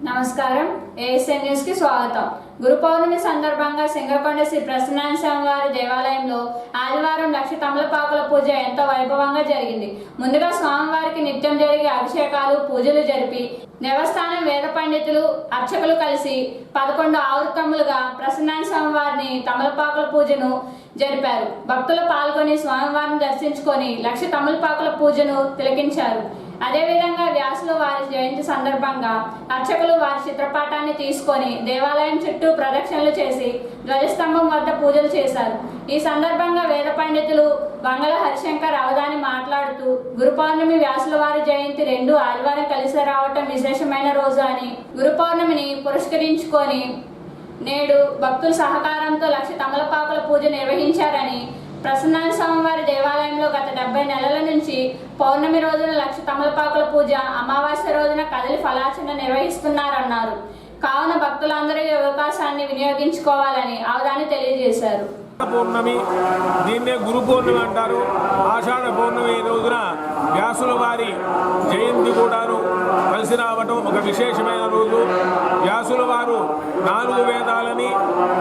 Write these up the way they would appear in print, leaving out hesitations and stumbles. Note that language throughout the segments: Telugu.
నమస్కారం ఏఎస్ఎన్ న్యూస్ కి స్వాగతం. గురు పౌర్ణమి సందర్భంగా సింగరకొండ శ్రీ ప్రసన్నారాయణ స్వామి వారి దేవాలయంలో ఆదివారం లక్ష తమలపాకుల పూజ ఎంతో వైభవంగా జరిగింది. ముందుగా స్వామివారికి నిత్యం జరిగే అభిషేకాలు పూజలు జరిపి దేవస్థానం వేద పండితులు అర్చకులు కలిసి 11 ఆవృత్తములుగా ప్రసన్నారాయణ స్వామి వారిని తమలపాకుల పూజను జరిపారు. భక్తులు పాల్గొని స్వామివారిని దర్శించుకొని లక్ష తమలపాకుల పూజను తిలకించారు. అదేవిధంగా వ్యాసుల వారి జయంతి సందర్భంగా అర్చకులు వారి చిత్రపటాన్ని తీసుకొని దేవాలయం చుట్టూ ప్రదక్షిణలు చేసి ధ్వజస్తంభం వద్ద పూజలు చేశారు. ఈ సందర్భంగా వేద పండితులు బంగళ హరిశంకర్ అవధాని మాట్లాడుతూ గురు పౌర్ణమి వ్యాసుల వారి జయంతి 2 ఆదివారం కలిసి రావటం విశేషమైన రోజు అని, గురు పౌర్ణమిని పురస్కరించుకొని నేడు భక్తుల సహకారంతో లక్ష తమలపాకుల పూజ నిర్వహించారని, ప్రసన్నారాయణ స్వామివారి దేవాలయంలో గత 70 నెలల నుంచి పౌర్ణమి రోజున లక్ష తమలపాకుల పూజ, అమావాస్య రోజున కదలి ఫలార్చన నిర్వహిస్తున్నారన్నారు. కావున భక్తులందరూ ఈ అవకాశాన్ని వినియోగించుకోవాలని అవధాని తెలియజేశారు. పౌర్ణమి దీన్నే గురు పౌర్ణమి అంటారు. ఆషాఢ పౌర్ణమి రోజున వ్యాసుల వారి జయంతి కూడాను కలిసి రావటం ఒక విశేషమైన రోజు. వ్యాసుల వారు 4 వేదాలని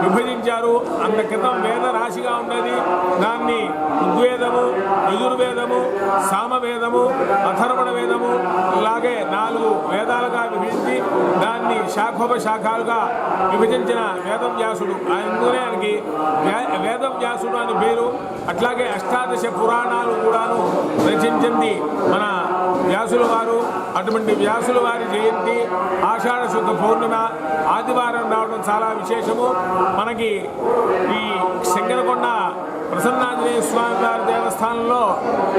విభజించారు. అంత క్రితం వేద రాశిగా ఉండేది. దాన్ని ఋగ్వేదము, యజుర్వేదము, సామవేదము, అథర్వణ వేదము ఇలాగే 4 వేదాలుగా విభజించి దాన్ని శాఖోపశాఖలుగా విభజించిన వేదవ్యాసుడు. అందుకనే ఆయనకి వేదవ్యాసుడు అని పేరు. అట్లాగే అష్టాదశ పురాణాలు కూడాను రచించింది మన వ్యాసుల వారు. అటువంటి వ్యాసుల వారి జయంతి ఆషాఢ శుద్ధ పౌర్ణిమ ఆదివారం రావడం చాలా విశేషము. మనకి ఈ సింగరకొండ ప్రసన్నాంజనేయ స్వామి వారి దేవస్థానంలో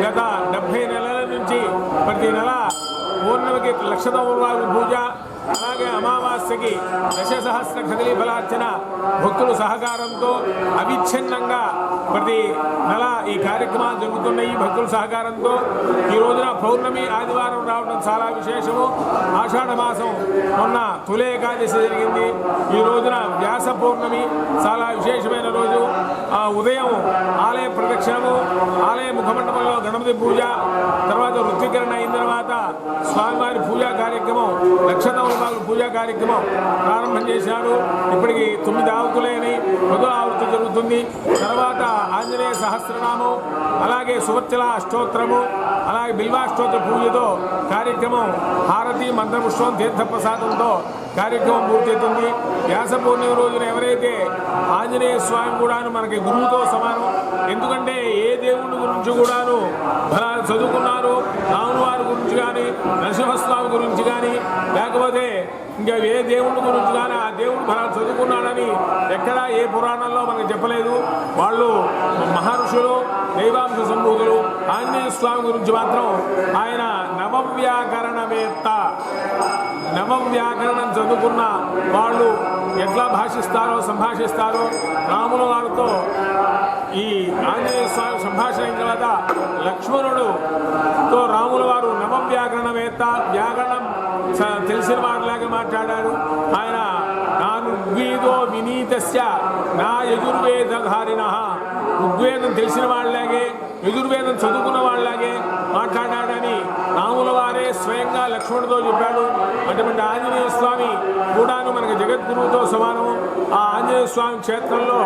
గత 70 నెలల నుంచి ప్రతి నెల పౌర్ణమికి లక్ష తమలపాకుల పూజ, అలాగే అమావాస్యకి దశసహస్ర కదలి ఫలార్చన భక్తుల సహకారంతో అవిచ్ఛిన్నంగా ప్రతి నెల ఈ కార్యక్రమాలు జరుగుతున్నాయి. భక్తుల సహకారంతో ఈ రోజున పౌర్ణమి ఆదివారం రావడం చాలా విశేషము. ఆషాఢ మాసం మొన్న తొలి ఏకాదశి జరిగింది. ఈ రోజున వ్యాస పౌర్ణమి చాలా విశేషమైన రోజు. ఉదయం ఆలయ ప్రదక్షిణము, ఆలయ ముఖమండపంలో గణపతి పూజ, తర్వాత ఋత్వికరణ అయిన తర్వాత స్వామివారి పూజా కార్యక్రమం, లక్ష తమలపాకుల పూజా కార్యక్రమం ప్రారంభం చేశారు. ఇప్పటికి 9 ఆవృత్తులని 10వ ఆవృత్తి జరుగుతుంది. తర్వాత ఆంజనేయ సహస్రనామం, అలాగే సువర్చల అష్టోత్తరము, అలాగే బిల్వాష్టోత్తర పూజతో కార్యక్రమం హారతి మంత్రపుష్పం తీర్థప్రసాదంతో కార్యక్రమం పూర్తవుతుంది. వ్యాస పౌర్ణమి రోజున ఎవరైతే ఆంజనేయ స్వామి కూడాను మనకి గురువుతో సమానం. ఎందుకంటే ఏ దేవుడి గురించి కూడాను ఫలాలు చదువుకున్నారు, రాముల వారి గురించి కానీ, నరసింహస్వామి గురించి కానీ, లేకపోతే ఇంకా ఏ దేవుడి గురించి కానీ ఆ దేవుడు ఫలాలు చదువుకున్నాడని ఎక్కడా ఏ పురాణంలో మనకు చెప్పలేదు. వాళ్ళు మహర్షులు, దైవాంశ సంభూతులు. ఆంజనేయ స్వామి గురించి మాత్రం ఆయన నవవ్యాకరణవేత్త. నవవ్యాకరణం చదువుకున్న వాళ్ళు ఎట్లా భాషిస్తారో సంభాషిస్తారో రాముల వారితో ఈ ఆంజనేయ స్వామి సంభాషణ అయిన తర్వాత లక్ష్మణుడుతో రాముల వారు నవవ్యాకరణవేత్త, వ్యాకరణం తెలిసిన వారిలాగా మాట్లాడారు. ఆయన నాను ఋగ్వేదో వినీతస్య నా యజుర్వేదధారిణ, ఋగ్వేదం తెలిసిన వాళ్ళలాగే యజుర్వేదం చదువుకున్న వాళ్ళలాగే మాట్లాడాడని రాముల వారే స్వయంగా లక్ష్మణుడితో చెప్పాడు. అటువంటి ఆంజనేయ స్వామి కూడాను మనకి జగద్గురువుతో సమానం. ఆ ఆంజనేయ స్వామి క్షేత్రంలో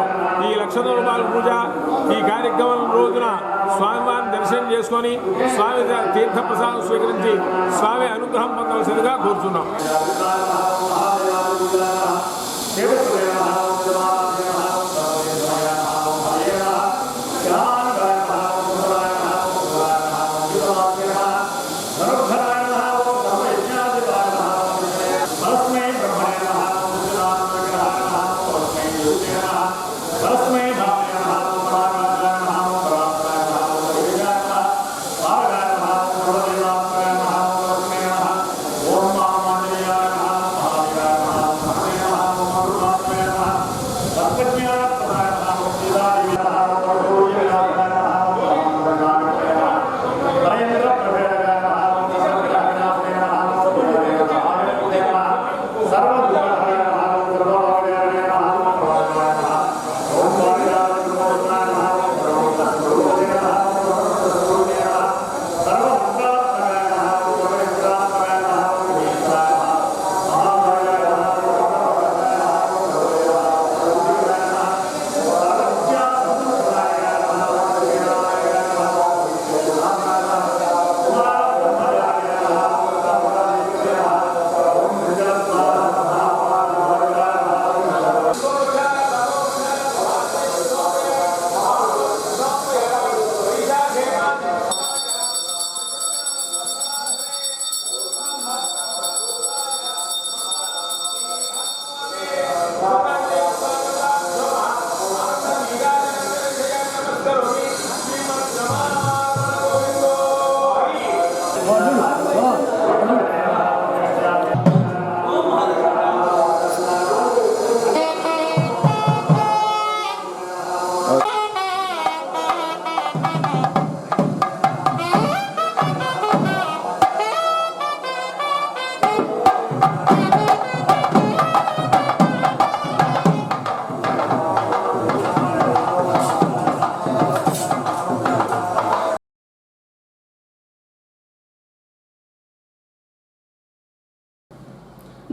ఈ లక్ష తమలపాకుల పూజ ఈ కార్యక్రమం రోజున స్వామివారిని దర్శనం చేసుకొని స్వామి తీర్థప్రసాదం స్వీకరించి స్వామి అనుగ్రహం పొందవలసిందిగా కోరుతున్నాం.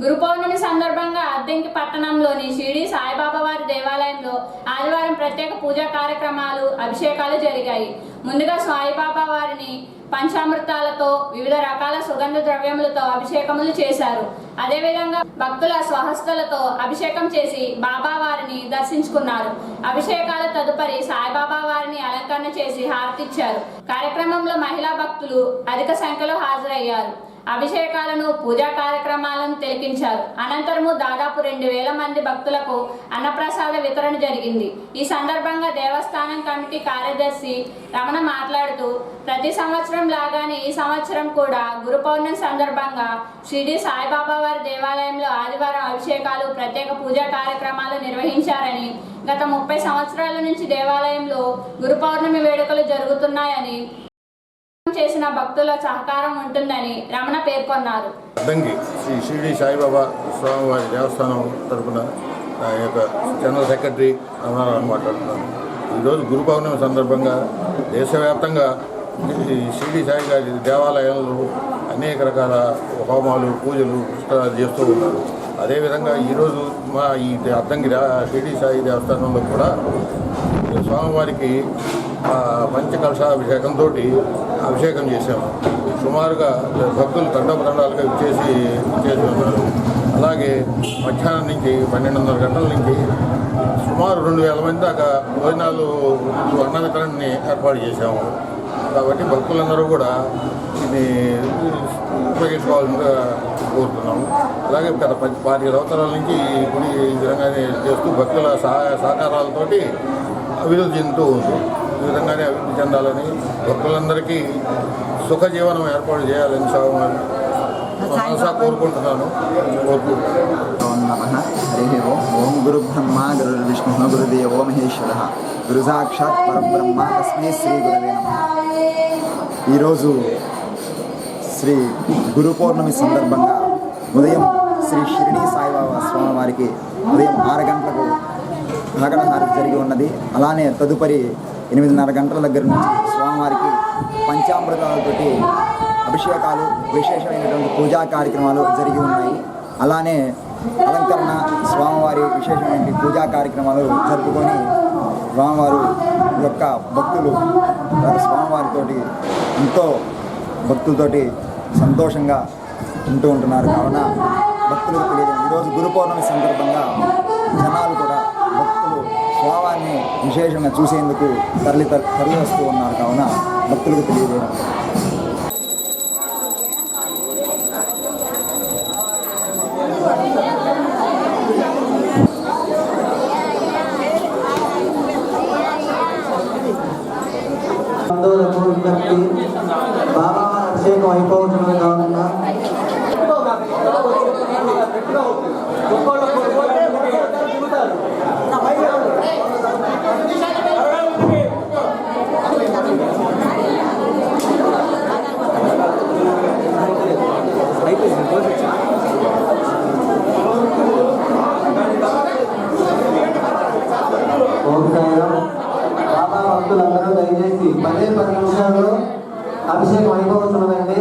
గురు పౌర్ణమి సందర్భంగా అద్దంకి పట్టణంలోని షిరిడి సాయిబాబా వారి దేవాలయంలో ఆదివారం ప్రత్యేక పూజా కార్యక్రమాలు అభిషేకాలు జరిగాయి. ముందుగా సాయిబాబా వారిని పంచామృతాలతో వివిధ రకాల సుగంధ ద్రవ్యములతో అభిషేకములు చేశారు. అదేవిధంగా భక్తుల స్వహస్తలతో అభిషేకం చేసి బాబా వారిని దర్శించుకున్నారు. అభిషేకాల తదుపరి సాయిబాబా వారిని అలంకరణ చేసి హారతిచ్చారు. కార్యక్రమంలో మహిళా భక్తులు అధిక సంఖ్యలో హాజరయ్యారు. అభిషేకాలను పూజా కార్యక్రమాలను తిలకించారు. అనంతరము దాదాపు 2000 మంది భక్తులకు అన్నప్రసాద వితరణ జరిగింది. ఈ సందర్భంగా దేవస్థానం కమిటీ కార్యదర్శి రమణ మాట్లాడుతూ, ప్రతి సంవత్సరం లాగానే ఈ సంవత్సరం కూడా గురు పౌర్ణమి సందర్భంగా షిరిడి సాయిబాబా వారి దేవాలయంలో ఆదివారం అభిషేకాలు ప్రత్యేక పూజా కార్యక్రమాలు నిర్వహించారని, గత 30 సంవత్సరాల నుంచి దేవాలయంలో గురు పౌర్ణమి వేడుకలు జరుగుతున్నాయని, చేసిన భక్తుల సహకారం ఉంటుందని రమణ పేర్కొన్నారు. అద్దంకి శ్రీ షిరిడి సాయిబాబా స్వామివారి దేవస్థానం తరఫున నా యొక్క జనరల్ సెక్రటరీ రమణారావు మాట్లాడుతున్నాను. ఈరోజు గురు పౌర్ణమి సందర్భంగా దేశవ్యాప్తంగా ఈ షిరిడి సాయి గారి దేవాలయాల్లో అనేక రకాల హోమాలు, పూజలు, పుష్కరాలు చేస్తూ ఉన్నారు. అదేవిధంగా ఈరోజు మా ఈ అద్దంకి షిరిడి సాయి దేవస్థానంలో కూడా స్వామివారికి పంచకలశాభిషేకంతో అభిషేకం చేశాము. సుమారుగా భక్తులు తండోపతండాలుగా ఇచ్చేసి ఉన్నారు. అలాగే మధ్యాహ్నం నుంచి 12:30 గంటల నుంచి సుమారు 2000 మంది దాకా భోజనాలు అన్న వితరణని ఏర్పాటు చేశాము. కాబట్టి భక్తులందరూ కూడా ఇది ఉపయోగించుకోవాలని కోరుతున్నాము. అలాగే గత 15 సంవత్సరాల నుంచి ఈ గుడి ఈ విధంగానే చేస్తూ భక్తుల సహకారాలతోటి అభివృద్ధి చెందుతూ ఉంది. ఈ విధంగానే అభివృద్ధి చెందాలని, భక్తులందరికీ సుఖజీవనం ఏర్పాటు చేయాలని మనసా కోరుకుంటున్నాను. హరి ఓం గురు బ్రహ్మ గురు విష్ణు గురుదేవో మహేశ్వర గురు సాక్షాత్ పరబ్రహ్మ తస్మై శ్రీ గురవే నమః. ఈరోజు శ్రీ గురు పౌర్ణమి సందర్భంగా ఉదయం శ్రీ షిరిడి సాయిబాబా స్వామివారికి ఉదయం 6 గంటలకు నగర హారతి జరిగి ఉన్నది. అలానే తదుపరి 8:30 గంటల దగ్గర నుంచి స్వామివారికి పంచామృతాలతోటి అభిషేకాలు, విశేషమైనటువంటి పూజా కార్యక్రమాలు జరిగి ఉన్నాయి. అలానే అలంకరణ, స్వామివారి విశేషమైన పూజా కార్యక్రమాలు జరుపుకొని స్వామివారు యొక్క భక్తులు స్వామివారితోటి ఎంతో భక్తులతోటి సంతోషంగా ఉంటున్నారు. కావున భక్తులకు తెలియదు, ఈరోజు గురు పౌర్ణమి సందర్భంగా జనాలు కూడా భక్తులు స్వామివారిని విశేషంగా చూసేందుకు తరలి వస్తూ ఉన్నారు. కావున భక్తులకు తెలియజేయడం. బాబా అభిషేకం అయిపోతున్నది కావున బాబా భక్తులందరూ దయచేసి 10 నిమిషాల్లో అభిషేకం అయిపోతున్నదండి.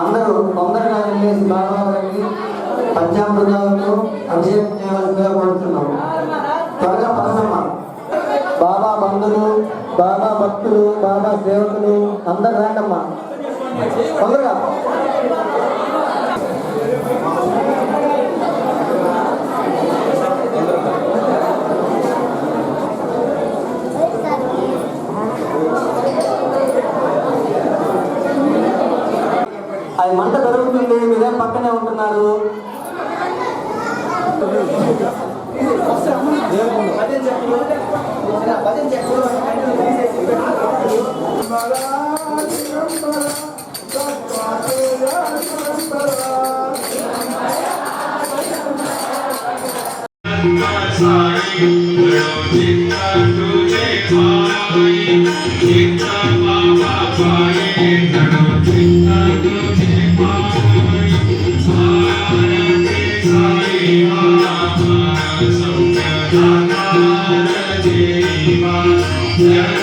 అందరూ తొందరగా వెళ్ళేసి బాబా గారికి పంచామృతాలతో అభిషేకం చేయవలసిందిగా కోరుతున్నాము. త్వరగా పరసమ్మ, బాబా బంధువులు, బాబా భక్తులు, బాబా సేవకులు అందరూ రాకమ్మా తొందరగా. అది మంట దొరుకుతుంది, మీరేం పక్కనే ఉంటున్నారు. Yeah.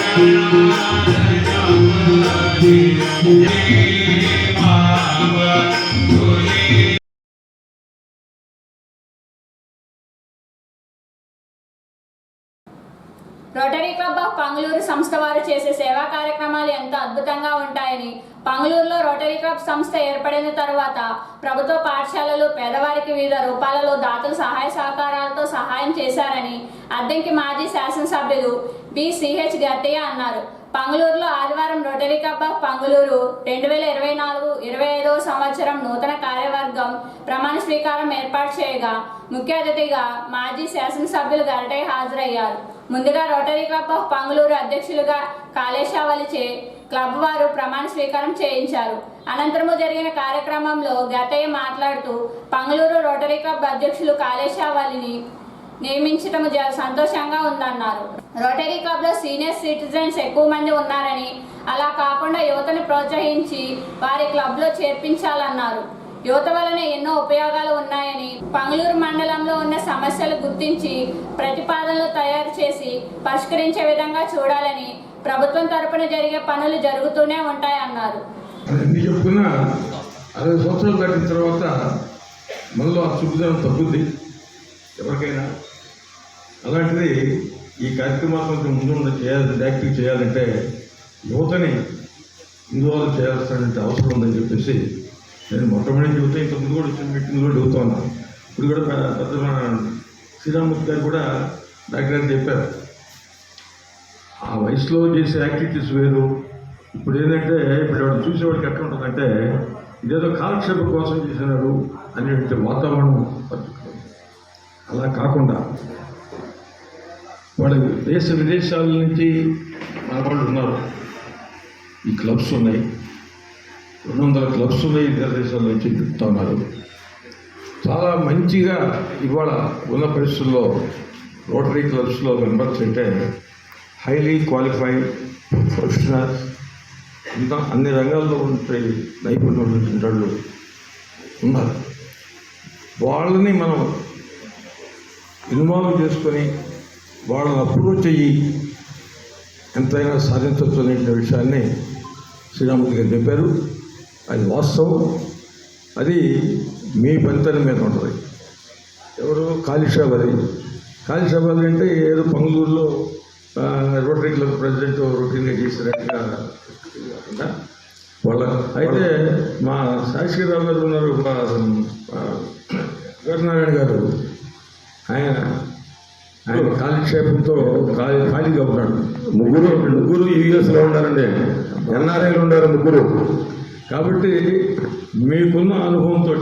Rotary club of Panguluru సంస్థ వారు చేసే సేవా కార్యక్రమాలు ఎంతో అద్భుతంగా ఉంటాయని, పంగులూరులో రోటరీ క్లబ్ సంస్థ ఏర్పడిన తర్వాత ప్రభుత్వ పాఠశాలలు పేదవారికి వివిధ రూపాలలో దాతలు సహాయ సహకారాలతో సహాయం చేశారని అద్దెంకి మాజీ శాసనసభ్యులు BCH గట్టయ్య అన్నారు. పంగులూరులో ఆదివారం రోటరీ క్లబ్ ఆఫ్ పంగులూరు 2024-25వ సంవత్సరం నూతన కార్యవర్గం ప్రమాణ స్వీకారం ఏర్పాటు చేయగా ముఖ్య అతిథిగా మాజీ శాసనసభ్యులు గరటయ్య హాజరయ్యారు. ముందుగా రోటరీ క్లబ్ ఆఫ్ పంగులూరు అధ్యక్షులుగా కాళేశావలిచే క్లబ్ వారు ప్రమాణ స్వీకారం చేయించారు. అనంతరము జరిగిన కార్యక్రమంలో గట్టయ్య మాట్లాడుతూ పంగులూరు రోటరీ క్లబ్ అధ్యక్షులు కాళేశావలిని నియమించడం సంతోషంగా ఉందన్నారు. రోటరీ క్లబ్లో సీనియర్ సిటిజన్స్ ఎక్కువ మంది ఉన్నారని, అలా కాకుండా యువతను ప్రోత్సహించి వారి క్లబ్లో చేర్పించాలన్నారు. యువత వలన ఎన్నో ఉపయోగాలు ఉన్నాయని, పంగులూరు మండలంలో ఉన్న సమస్యలు గుర్తించి ప్రతిపాదనలు తయారు చేసి పరిష్కరించే విధంగా చూడాలని, ప్రభుత్వం తరపున జరిగే పనులు జరుగుతూనే ఉంటాయన్నారు. చెప్పుకున్నా 60 సంవత్సరాలు దాటిన తర్వాత మనలో ఆ చుట్టుదనం తగ్గుద్ది ఎవరికైనా. అలాంటిది ఈ కార్యక్రమాలు కొంచెం ముందు యాక్టివ్ చేయాలంటే యువతని ఇన్వాల్వ్ చేయాల్సినటువంటి అవసరం ఉందని చెప్పేసి నేను మొట్టమొదటి చెబుతా, ఇంతకుముందు కూడా వచ్చిన మీటింగ్ కూడా చెబుతా ఉన్నాను. ఇప్పుడు కూడా పెద్ద శ్రీరామూర్తి గారు కూడా డాక్టర్ చెప్పారు, ఆ వయసులో చేసే యాక్టివిటీస్ వేరు. ఇప్పుడు ఏంటంటే ఇప్పుడు ఎవరు చూసేవాడికి ఎట్లా ఉంటుందంటే ఇదేదో కాలక్షేపం కోసం చేసినారు అనేటువంటి వాతావరణం బతుకుతుంది. అలా కాకుండా వాళ్ళు విదేశాల నుంచి మన వాళ్ళు ఉన్నారు, ఈ క్లబ్స్ ఉన్నాయి, 200 క్లబ్స్ ఉన్నాయి, ఇతర దేశాల నుంచి చెప్తా ఉన్నారు. చాలా మంచిగా ఇవాళ ఉన్న పరిస్థితుల్లో రోటరీ క్లబ్స్లో మెంబర్స్ అంటే హైలీ క్వాలిఫైడ్ ప్రొఫెషనల్స్, ఇంకా అన్ని రంగాల్లో ఉంటే నైపుణ్యం వాళ్ళు ఉన్నారు. వాళ్ళని మనం ఇన్వాల్వ్ చేసుకొని వాళ్ళని అప్రోచ్ అయ్యి ఎంతైనా సాధించవచ్చు అనే విషయాన్ని శ్రీరామూర్తి గారు చెప్పారు. అది వాస్తవం. అది మీ పనితనం మీద ఉంటుంది. ఎవరు కాళీషాబలి అంటే ఏదో పంగులూరులో రోటరీ క్లబ్ ప్రెసిడెంట్ రొటీన్గా చేసినట్టుగా కాకుండా వాళ్ళ అయితే మా శాశ్వతరావు గారు ఉన్నారు, వీరనారాయణ గారు, ఆయన కాలక్షేపంతో ఖాళీగా ఉన్నాడు. ముగ్గురు యూఎస్లో ఉన్నారండి, NRIలు ఉన్నారు ముగ్గురు. కాబట్టి మీకున్న అనుభవంతో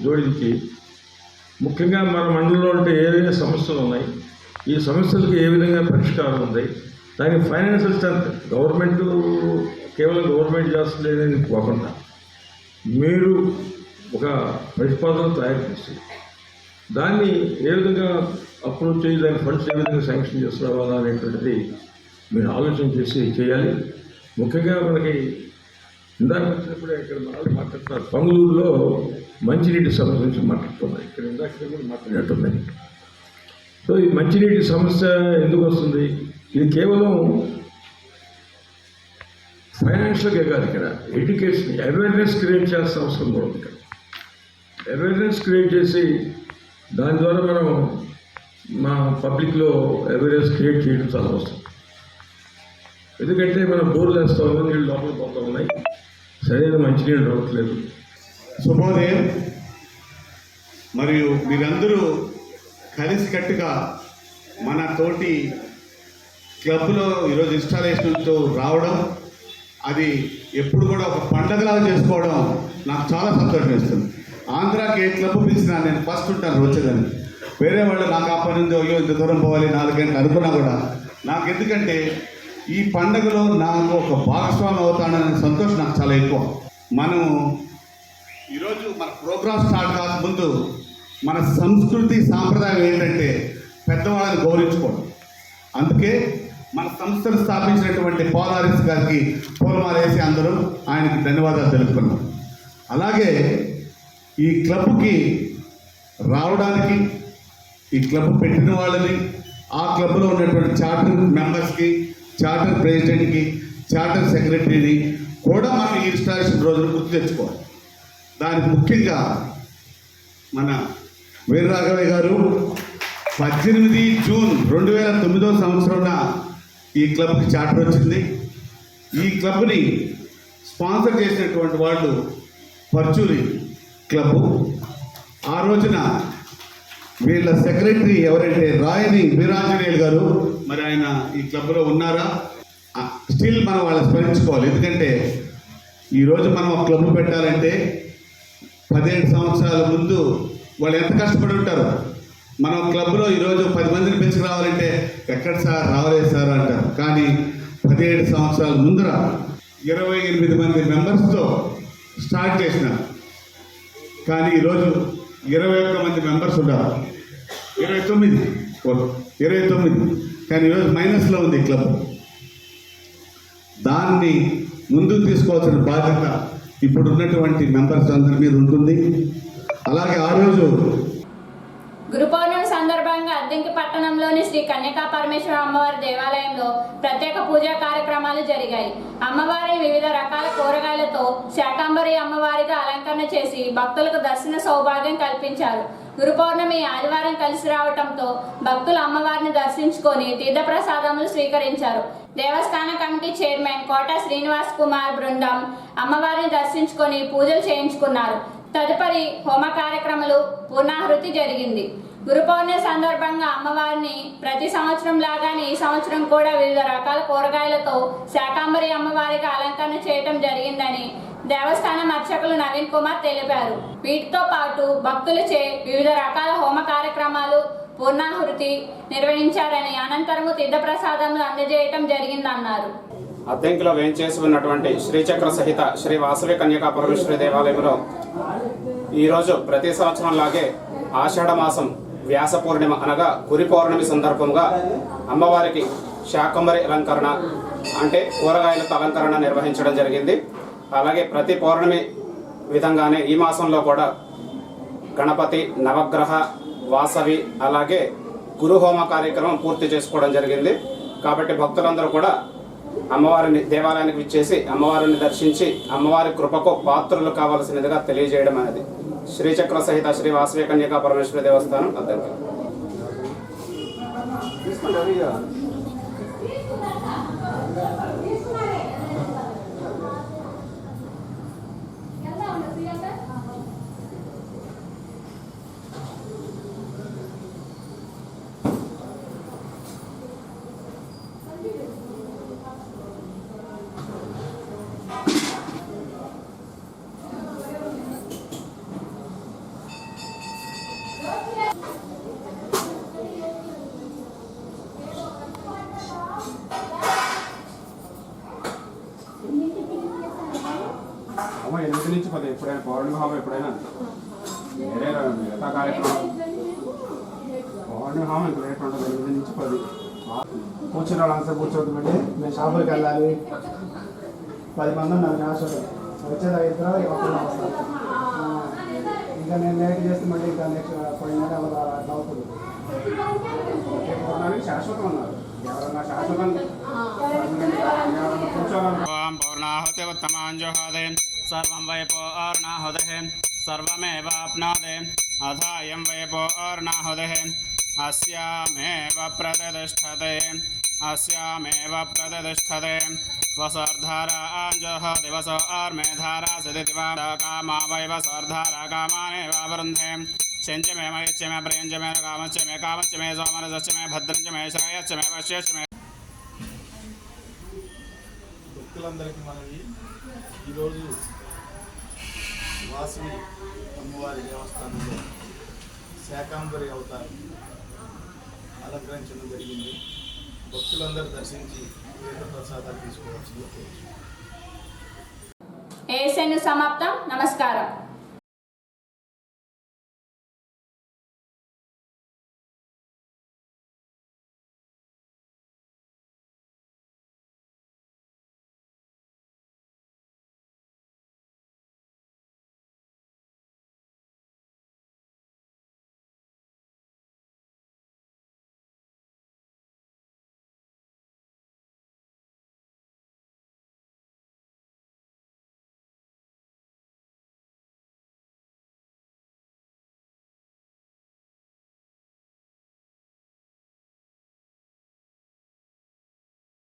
జోడించి ముఖ్యంగా మన మండలంలో ఉంటే ఏదైనా సమస్యలు ఉన్నాయి, ఈ సమస్యలకు ఏ విధంగా పరిష్కారం ఉంది, దానికి ఫైనాన్షియల్ స్ట్రెంత్ గవర్నమెంట్ కేవలం గవర్నమెంట్ చేస్తలేదని పోకుండా మీరు ఒక ప్రతిపాదన తయారు చేసి దాన్ని ఏ విధంగా అప్రోచ్ చేసి దాని ఫండ్స్ ఏ విధంగా శాంక్షన్ చేస్తున్నారా అనేటువంటిది మీరు ఆలోచన చేసి చేయాలి. ముఖ్యంగా మనకి ఇందాక వచ్చినప్పుడు ఇక్కడ మనం మాట్లాడుతున్నారు, పంగులూరులో మంచినీటి సమస్య నుంచి మాట్లాడుతున్నాయి. ఇక్కడ ఇందాక కూడా మాట్లాడినట్టున్నాయి. సో ఈ మంచినీటి సమస్య ఎందుకు వస్తుంది? ఇది కేవలం ఫైనాన్షియల్గా కాదు, ఇక్కడ ఎడ్యుకేషన్ అవేర్నెస్ క్రియేట్ చేయాల్సిన అవసరం కూడా ఉంది. ఇక్కడ అవేర్నెస్ క్రియేట్ చేసి దాని ద్వారా మనం మా పబ్లిక్లో అవేర్నెస్ క్రియేట్ చేయడం చాలా అవసరం. ఎందుకంటే మనం బోర్లు వేస్తూ ఉన్నాం, నీళ్ళు లోపల పోతూ ఉన్నాయి, సరైన మంచినీళ్ళు రావట్లేదు. శుభోదయం. మరియు మీరందరూ కలిసికట్టుగా మన తోటి క్లబ్లో ఈరోజు ఇన్స్టాలేషన్తో రావడం, అది ఎప్పుడు కూడా ఒక పండగలాగా చేసుకోవడం నాకు చాలా సంతోషం ఇస్తుంది. ఆంధ్రాకి ఏ క్లబ్ పిలిచినా నేను ఫస్ట్ ఉంటాను వచ్చేదని. వేరే వాళ్ళు నాకు ఆ పని ఉంది, అయ్యో ఇంత దూరం పోవాలి 4 గంటలు అనుకున్నా కూడా నాకు, ఎందుకంటే ఈ పండగలో నాకు ఒక భాగస్వామి అవుతాననే సంతోషం నాకు చాలా ఎక్కువ. మనం ఈరోజు మన ప్రోగ్రామ్ స్టార్ట్ కాకముందు మన సంస్కృతి సాంప్రదాయం ఏంటంటే పెద్దవాళ్ళని గౌరవించుకోవడం. అందుకే మన సంస్థను స్థాపించినటువంటి పోలారిస్ గారికి పూలమాలేసి అందరూ ఆయనకి ధన్యవాదాలు తెలుపుకున్నాం. అలాగే ఈ క్లబ్కి రావడానికి, ఈ క్లబ్ పెట్టిన వాళ్ళని, ఆ క్లబ్లో ఉన్నటువంటి చార్టర్ మెంబర్స్కి, చార్టర్ ప్రెసిడెంట్కి, చార్టర్ సెక్రటరీని కూడా మనం ఈ ఇన్స్టాలేషన్ రోజున గుర్తు తెచ్చుకోవాలి. దానికి ముఖ్యంగా మన వీరరాఘవయ్య గారు 18 జూన్ 2009 సంవత్సరంలో ఈ క్లబ్కి చార్టర్ వచ్చింది. ఈ క్లబ్ని స్పాన్సర్ చేసినటువంటి వాళ్ళు పర్చూరి క్లబ్బు. ఆ రోజున వీళ్ళ సెక్రటరీ ఎవరైతే రాయని వీరాంజనేయులు గారు, మరి ఆయన ఈ క్లబ్లో ఉన్నారా? స్టిల్ మనం వాళ్ళని స్మరించుకోవాలి. ఎందుకంటే ఈరోజు మనం ఒక క్లబ్ పెట్టాలంటే 17 సంవత్సరాల ముందు వాళ్ళు ఎంత కష్టపడి ఉంటారు. మనం క్లబ్లో ఈరోజు 10 మందిని పెంచుకురావాలంటే ఎక్కడ సార్ రావలేదు సార్ అంటారు. కానీ 17 సంవత్సరాల ముందర 28 మంది మెంబర్స్తో స్టార్ట్ చేసినారు. కానీ ఈరోజు 21 మంది మెంబర్స్ ఉన్నారు. 29 కానీ ఈరోజు మైనస్లో ఉంది క్లబ్. దాన్ని ముందుకు తీసుకోవాల్సిన బాధ్యత ఇప్పుడు ఉన్నటువంటి మెంబర్స్ అందరి మీద ఉంటుంది. అలాగే ఆ రోజు గురు పౌర్ణమి సందర్భంగా అద్దంకి పట్టణంలోని శ్రీ కన్యకా పరమేశ్వర అమ్మవారి దేవాలయంలో ప్రత్యేక పూజా కార్యక్రమాలు జరిగాయి. అమ్మవారిని వివిధ రకాల కూరగాయలతో శాకంబరి అమ్మవారిగా అలంకరణ చేసి భక్తులకు దర్శన సౌభాగ్యం కల్పించారు. గురు పౌర్ణమి ఆదివారం కలిసి రావడంతో భక్తులు అమ్మవారిని దర్శించుకొని తీర్థప్రసాదములు స్వీకరించారు. దేవస్థాన కమిటీ చైర్మన్ కోట శ్రీనివాస్ కుమార్ బృందం అమ్మవారిని దర్శించుకొని పూజలు చేయించుకున్నారు. తదుపరి హోమ కార్యక్రమాలు పూర్ణాహుతి జరిగింది. గురు పౌర్ణమి సందర్భంగా అమ్మవారిని ప్రతి సంవత్సరం లాగానే ఈ సంవత్సరం కూడా వివిధ రకాల కూరగాయలతో శాకంబరి అమ్మవారిగా అలంకరణ చేయటం జరిగిందని దేవస్థానం అర్చకులు నవీన్ కుమార్ తెలిపారు. వీటితో పాటు భక్తులచే వివిధ రకాల హోమ కార్యక్రమాలు పూర్ణాహుతి నిర్వహించారని అనంతరము తీర్థప్రసాదములు అందజేయటం జరిగిందన్నారు. అద్దంకిలో వేంచేసి ఉన్నటువంటి శ్రీచక్ర సహిత శ్రీ వాసవి కన్యకా పరమేశ్వరి దేవాలయంలో ఈరోజు ప్రతి సంవత్సరం లాగే ఆషాఢ మాసం వ్యాస పూర్ణిమ అనగా గురి పౌర్ణమి సందర్భంగా అమ్మవారికి శాకంబరి అలంకరణ అంటే కూరగాయలతో అలంకరణ నిర్వహించడం జరిగింది. అలాగే ప్రతి పౌర్ణమి విధంగానే ఈ మాసంలో కూడా గణపతి, నవగ్రహ, వాసవి అలాగే గురుహోమ కార్యక్రమం పూర్తి చేసుకోవడం జరిగింది. కాబట్టి భక్తులందరూ కూడా అమ్మవారిని దేవాలయానికి విచ్చేసి అమ్మవారిని దర్శించి అమ్మవారి కృపకు పాత్రులు కావాల్సినదిగా తెలియజేయడం అనేది శ్రీచక్ర సహిత శ్రీ వాసవి కన్యకా పరమేశ్వరి దేవస్థానం అద్దంకి. అమ్మ 8 నుంచి 10 ఎప్పుడైనా పౌర్ణమి హామం ఎప్పుడైనా వేరే మిగతా కార్యక్రమం పౌర్ణమి హామం ఇంకా రేపు ఉంటుంది 8 నుంచి 10 కూర్చున్న వాళ్ళంతా కూర్చోద్దామండి. మేము షాపులకు వెళ్ళాలి. 10 మంది ఉన్నారు హాస్టల్ వచ్చేది 5 ఒకళ్ళు వస్తారు. ఇంకా నేను లేట్ చేస్తే మళ్ళీ ఇంకా నెక్స్ట్ పోయిన అవుతుంది. పౌర్ణానికి శాశ్వతం ఉన్నారు. ఎవరన్నా శాశ్వతం పూర్ణాహుతి ఉత్తమాంజోహోదే సర్వం వై పూర్ణాహుదే సర్వమేవాప్నోదే అథాయం వై పూర్ణాహుదే అస్యామేవ ప్రతిష్టతే వసర్ధారాంజోహ దివసో ఆర్మేధారా సిదివార కామా వై వసర్ధారా కామానేవ వృంధే శంచమే మయచ్చమే ప్రియంచమే కామచ్చమే కామచ్చమే సోమరసచ్చమే భద్రంచమే శ్రేయచ్చమే వశ్యచ్చమే. భక్తులందరికీ మనవి, ఈరోజు వాసవి అమ్మవారి దేవస్థానంలో శాకంబరి అవతారం అలంకరించడం జరిగింది. భక్తులందరూ దర్శించి తీర్థ ప్రసాదాలు తీసుకోవచ్చు. ఏఎస్ఎన్ సమాప్తం. నమస్కారం.